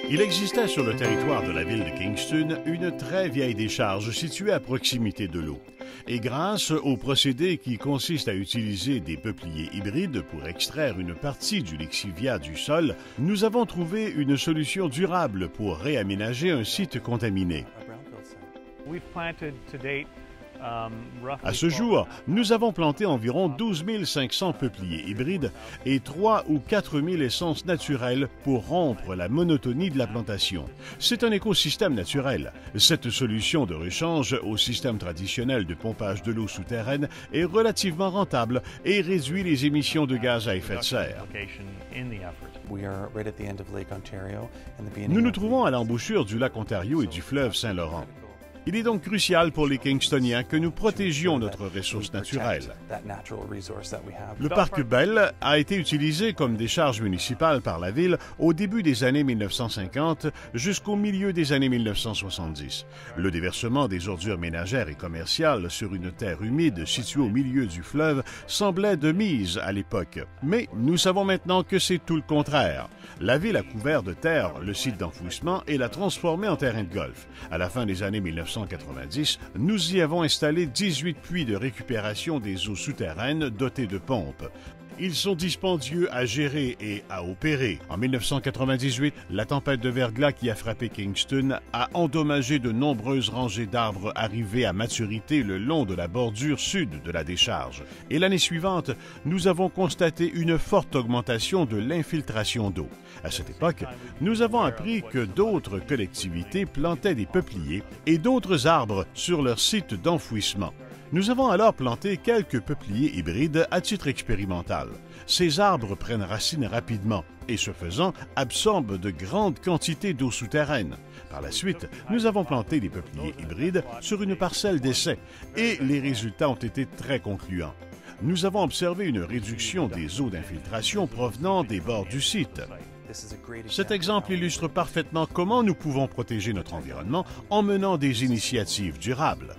Il existait sur le territoire de la ville de Kingston une très vieille décharge située à proximité de l'eau. Et grâce au procédé qui consiste à utiliser des peupliers hybrides pour extraire une partie du lexivia du sol, nous avons trouvé une solution durable pour réaménager un site contaminé. À ce jour, nous avons planté environ 12 500 peupliers hybrides et 3 ou 4 000 essences naturelles pour rompre la monotonie de la plantation. C'est un écosystème naturel. Cette solution de rechange au système traditionnel de pompage de l'eau souterraine est relativement rentable et réduit les émissions de gaz à effet de serre. Nous nous trouvons à l'embouchure du lac Ontario et du fleuve Saint-Laurent. Il est donc crucial pour les Kingstoniens que nous protégions notre ressource naturelle. Le parc Bell a été utilisé comme décharge municipale par la ville au début des années 1950 jusqu'au milieu des années 1970. Le déversement des ordures ménagères et commerciales sur une terre humide située au milieu du fleuve semblait de mise à l'époque. Mais nous savons maintenant que c'est tout le contraire. La ville a couvert de terre le site d'enfouissement et l'a transformé en terrain de golf. À la fin des années 1990, nous y avons installé 18 puits de récupération des eaux souterraines dotés de pompes. Ils sont dispendieux à gérer et à opérer. En 1998, la tempête de verglas qui a frappé Kingston a endommagé de nombreuses rangées d'arbres arrivés à maturité le long de la bordure sud de la décharge. Et l'année suivante, nous avons constaté une forte augmentation de l'infiltration d'eau. À cette époque, nous avons appris que d'autres collectivités plantaient des peupliers et d'autres arbres sur leur site d'enfouissement. Nous avons alors planté quelques peupliers hybrides à titre expérimental. Ces arbres prennent racine rapidement et, ce faisant, absorbent de grandes quantités d'eau souterraine. Par la suite, nous avons planté des peupliers hybrides sur une parcelle d'essai et les résultats ont été très concluants. Nous avons observé une réduction des eaux d'infiltration provenant des bords du site. Cet exemple illustre parfaitement comment nous pouvons protéger notre environnement en menant des initiatives durables.